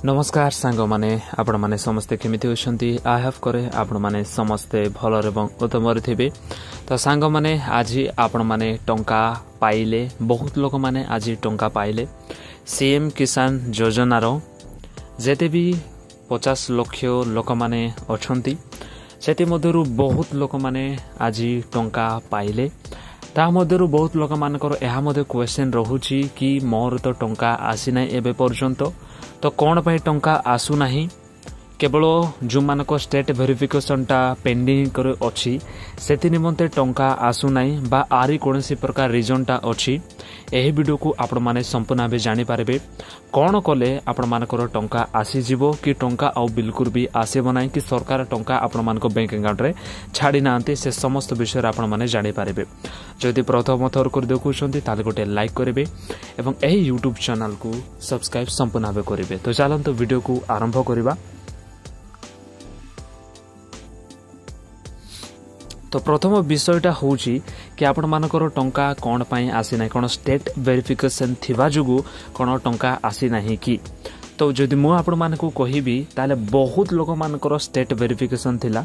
नमस्कार सांग माने आपण माने समस्ते केमिति होछंती आई हैव करे आपण माने समस्ते भलर एवं उत्तम थिबे। तो सांग माने आज आपण माने टंका पाइले बहुत लोक माने आज टंका पाइले सीएम किसान योजना रो जेते भी 50 लाख लोक माने अछंती सेति मधुरु बहुत लोक माने आज टंका पाइले ता मधुरु बहुत लोक मानकर एहा मध्ये क्वेश्चन रहुची कि मोर तो टंका आसी नै एबे पर्यंत तो कौन पाई टंका आसु नाही केवल जो मानक स्टेट वेरिफिकेशन टा पेंडिंग करे अछि सेति निमंते टंका आसु नाही बा आरी कोनसी प्रकार रीजन टा अछि एही वीडियो को आपण माने संपूर्ण भाबे जानि पारबे कौन कले आपण मानकर टंका आसी जीवो कि टंका आ बिल्कुल भी आसेबो नाही कि सरकार टंका आपण मानको बैंक अकाउंट रे छाडी नांते से समस्त विषय आपण माने जानि पारबे। जदि प्रथम थर कर देखुछंती ताले गोटे लाइक करिवे एवं एही यूट्यूब चैनल को सब्सक्राइब संपूर्ण भाबे करिवे। तो चलंतो वीडियो को आरंभ करिवा। तो प्रथम विषयटा होची कि आपण मानकर टंका कोन पई आसी नै कोन स्टेट वेरिफिकेशन थिबा जुगु कोन टंका आसी नाही कि तो जदि मु आपण मानकु कहिबी ताले बहुत लोक मानकर स्टेट वेरिफिकेशन थिला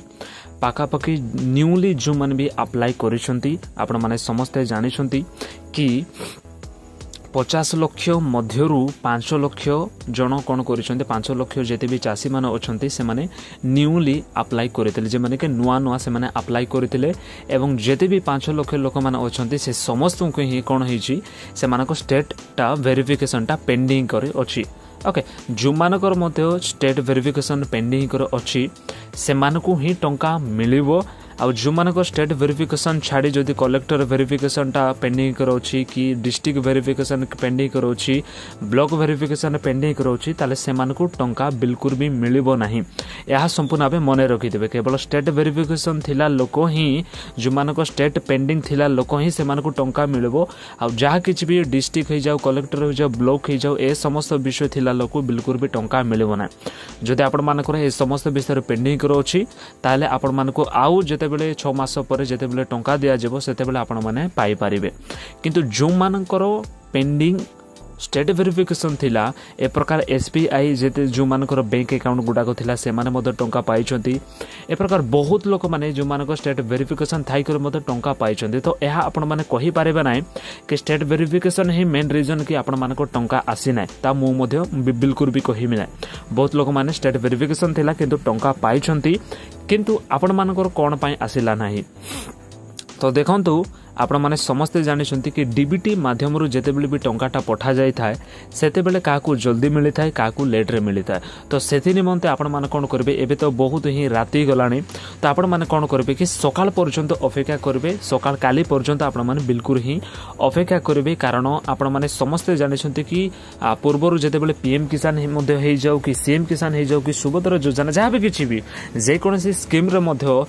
पाका पकी न्यूली जो मन भी अप्लाई करिसंती आपण माने समस्त जानिसंती कि 50 लाख मध्यरु 5 लाख जन कोन करिसंते 5 लाख जेते भी चासी माने अछंती से माने न्यूली अप्लाई करितले जे माने के नुआ नुआ से माने अप्लाई करितले एवं जेते भी 5 लाख लोक माने अछंती से समस्त को ही कोन हिची से मानको स्टेट टा वेरिफिकेशन टा पेंडिंग करे अछि। ओके जो मानकर मध्य स्टेट वेरिफिकेशन पेंडिंग करे अछि से मानको ही टंका मिलिबो आ जो मानक स्टेट वेरिफिकेशन छाड़ी जदि कलेक्टर वेरिफिकेशन टा पेंडिंग करोछि कि डिस्ट्रिक्ट वेरिफिकेशन पेंडिंग करोछि ब्लॉक वेरिफिकेशन पेंडिंग करोछि ताले से मानको टंका बिल्कुल भी मिलिबो नाही। यह संपूर्ण भाबे मने रखि देबे केवल स्टेट वेरिफिकेशन थिला लोक ही जो मानक स्टेट पेंडिंग थिला लोक ही से मानको टंका मिलिबो आ जहा किछ भी डिस्ट्रिक्ट हे जाऊ कलेक्टर हो जाऊ ब्लॉक हे जाऊ ए समस्त विषय थिला लोक बिल्कुल भी टंका मिलिबो ना। जदि आपण मानकर ए समस्त विषय पेंडिंग करोछि ताले आपण मानको आउ जेते बेले 6 मास पर जेते बेले टंका दिया जेबो सेते बेले आपण माने पाई परिबे किंतु जो मानकर पेंडिंग स्टेट वेरिफिकेशन थिला ए प्रकार एसबीआई जेते जो मानकर बैंक अकाउंट गुडा को थिला से माने मदर टंका पाई छथि ए प्रकार बहुत लोक माने जो मानकर स्टेट वेरिफिकेशन थाई कर मदर टंका पाई छथि। तो एहा आपण माने कहि पारेबे नै कि स्टेट वेरिफिकेशन ही मेन रीजन कि आपण मानकर टंका आसी नै ता मु मध्य बिल्कुल भी कहिमि नै बहुत लोक माने स्टेट वेरिफिकेशन थिला किंतु टंका पाई छथि किंतु आपण मानकर कोन पई आसिला नाही। तो देखंतु आपण माने समस्ते जानिसंती कि डीबीटी माध्यम रु जेते बेले भी टंकाटा पठा जाय थाए सेते बेले काकू जल्दी मिली थाए काकू लेट रे मिली थाए। तो सेति निमंते आपण माने कोन करबे एबे तो बहुत ही राती गलानी तो आपण माने कोन करबे कि सकाळ पर्यंत अपेक्षा करबे सकाळ काली पर्यंत आपण माने बिल्कुल ही अपेक्षा करबे कारण आपण माने समस्ते जानिसंती कि पूर्वरु जेते बेले पीएम किसान हे मध्ये हे जाऊ कि सीएम किसान हे जाऊ कि सुभद्रा योजना जहा भी किछि भी जे कोनसी स्कीम रे मध्ये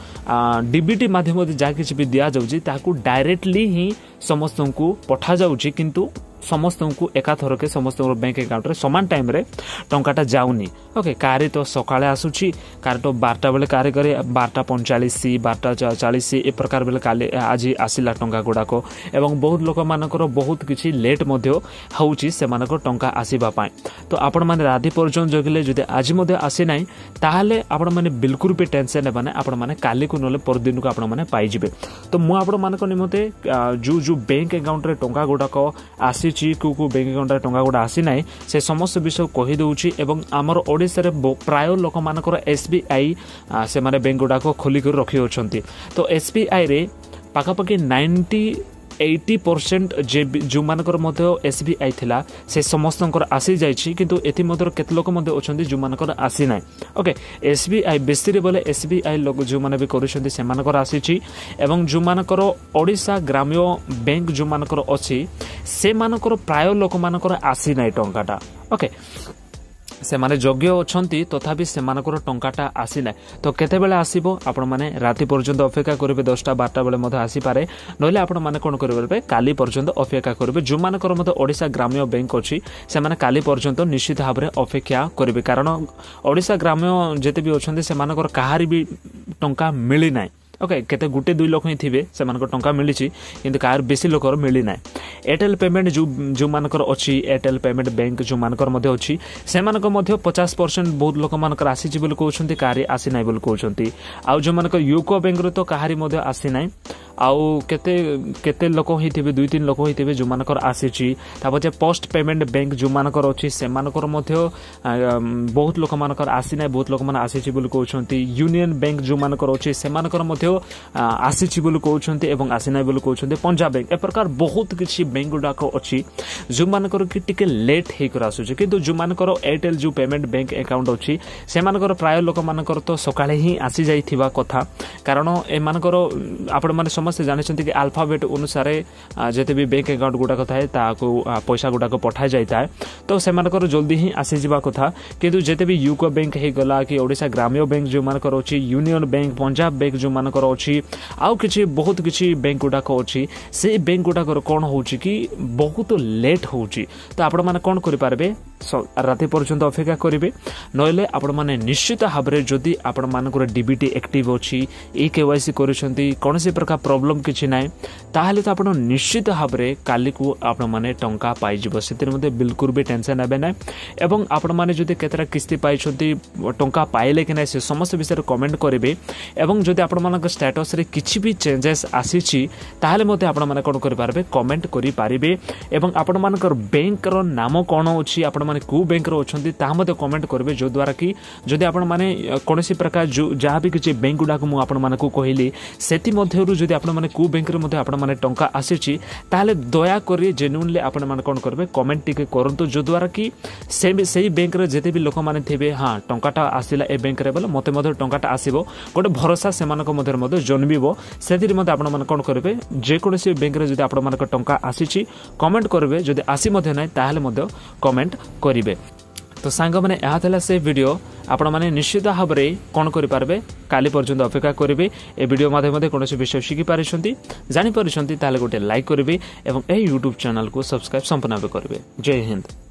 डीबीटी माध्यम जे जा किछि भी दिया जाउची ताकू डायरेक्टली ही समस्त को पठा जाउची किंतु समस्त को एकाथर के समस्त बैंक अकाउंट रे समान टाइम रे टंकाटा जाउनी। ओके कारी तो सकाळे आसुची कार तो 12टा बेले कारी करे 12:45 12:40 ए प्रकार बेले काले आज आसिला टंका गुडा को एवं बहुत लोक मानकर बहुत किछि लेट मध्ये होउची से मानकर टंका आसीबा पाए। तो आपण माने राधी पर्यंत जगिले जदि आज मध्ये आसी नाही ताहाले आपण माने बिल्कुल भी टेंशन नेबा नै आपण माने काली को नले पर दिन को आपण माने पाई जिवे। तो मु आपण मानकर निमते जो बैंक अकाउंट रे टंका गुडा को आसी को बैंक अकाउंट टंका गुडा आसी ना से समस्त विषय कही दउची एवं आमर ओडिसा रे प्राय लोक मानकर एसबीआई से माने बैंक गुडा को खोली कर रखि होछंती। तो एसबीआई रे पाखापाखि 80% जो मानकर मध्य एसबीआई थिला से समस्त आसी जाइछि किंतु एथि मध्य केते लोक मध्य अछंती जो मानकर आसी ना। ओके एसबीआई बेसी रे बोले एसबीआई लोक जो माने भी करूछंती से मानकर आसीछि एवं जो मानकर ओडिसा ग्राम्य बैंक जो मानकर अछि से मानकर प्राय लोक मानकर आसी ना टंकाटा। ओके से माने योग्य अछंती तथापि से मानकर टंकाटा आसी ना। तो केते बेले आसीबो आपण माने राति पर्यंत अपेक्षा करिवे 10टा 12टा बेले मधे आसी पारे नले आपण माने कोन करिवे काली पर्यंत अपेक्षा करिवे जो मानकर मधे ओडिसा ग्राम्य बैंक अछि से माने काली पर्यंत निश्चित भाबरे अपेक्षा करिवे कारण ओडिसा ग्राम्य जेते भी अछंती से मानकर कहारी भी टंका मिली ना। ओके केते गुटे 2 लोक ही थिबे सेमानकर टंका मिलिछि किंतु कार बेसी लोकर मिली ना एयरटेल पेमेंट जो मानकर अछि एयरटेल पेमेंट बैंक जो मानकर मध्ये अछि सेमानक मध्ये 50% बहुत लोक मानकर आसी बोल कहउछंती कारी आसी नै बोल कहउछंती आ जो मानकर यूको बैंक रो तो कहारी मध्ये आसी नै आउ केते केते लोक होइथिबे 2-3 लोक होइथिबे जो मानकर आसीची तापजे पोस्ट पेमेंट बैंक जो मानकर अछि से मानकर मध्ये बहुत लोक मानकर आसी नै बहुत लोक मान आसीची बोल कहउछंती यूनियन बैंक जो मानकर अछि से मानकर मध्ये आसीची बोल कहउछंती एवं आसी नै बोल कहउछंती पंजाब बैंक ए प्रकार बहुत किछि बैंक गुडाको अछि जो मानकर कि टिके लेट हे कर आसुची किंतु जो मानकर एयरटेल जो पेमेंट बैंक अकाउंट अछि से मानकर प्राय लोक मानकर तो सकाळे ही आसी जाइथिबा कथा कारण ए मानकर आपण माने समस्त जानिछंती कि अल्फाबेट अनुसार जते भी बैंक अकाउंट गुडा कथा है ताको पैसा गुडा को पठाई जाइता तो से मानकर जल्दी ही आसी जिबा कथा किंतु जते भी यूको बैंक हे गला कि ओडिसा ग्रामीण बैंक जो मानकर अछि यूनियन बैंक पंजाब बैंक जो मानकर अछि आउ किछि बहुत किछि बैंक गुडा को अछि से बैंक गुडा को कोन होउछि कि बहुत लेट होउछि तो आपण माने कोन करि पारबे राति पर्यंत अपेक्षा करिवे नहिले आपण माने निश्चित हाबरे जदि आपण मानकर डीबीटी एक्टिव अछि ई केवाईसी करूछंती कोनसी प्रकार प्रॉब्लम किछि नै ताहाले तो आपण निश्चित हाबरे काली को आपण माने टंका पाइ जिवो सेतिर मध्ये बिल्कुल भी टेंशन आबे नै एवं आपण माने जदि केतरा किस्ती पाइछंती टंका पाइले कि नै से समस्त विषय कमेंट करिवे एवं जदि आपण मानक स्टेटस रे किछि भी चेंजेस आसीछि ताहाले मध्ये आपण माने कोन करि पारबे कमेंट करि पारिबे एवं आपण मानकर बैंक रो नाम कोन अछि आपण माने को बैंक रो अछंती ता मध्ये कमेंट करबे जो द्वारा कि जदि आपण माने कोनसी प्रकार जो जहा भी किछि बैंक गुडा को मु आपण माने को कहिली सेति मध्यरु जदि आपण माने को बैंक रे मध्ये आपण माने टंका आसीछि ताले दया करी जेन्युइनली आपण माने कोन करबे कमेंट टिके करंतु जो द्वारा कि सेही बैंक रे जते भी लोक माने थिबे हां टंकाटा आसिला ए बैंक रे बोले मते मध्ये टंकाटा आसीबो गोटे भरोसा सेमानक मध्ये जन्मिबो सेतिर मध्ये आपण माने कोन करबे जे कोनसी बैंक रे जदि आपण मानक टंका आसीछि कमेंट करबे जदि आसी मध्ये नै ताहाले मध्ये कमेंट करिवे तो सांग माने या थला से वीडियो आपण माने निश्चित भाबरे कोन करि पारबे काली पर्यंत अपेक्षा करिवे ए वीडियो माध्यम कोनोसी विषय शिखि पारिछंती जानि पारिछंती ताले गोटे लाइक करिवे एवं ए YouTube चैनल को सब्सक्राइब संपूर्ण करिवे जय हिंद।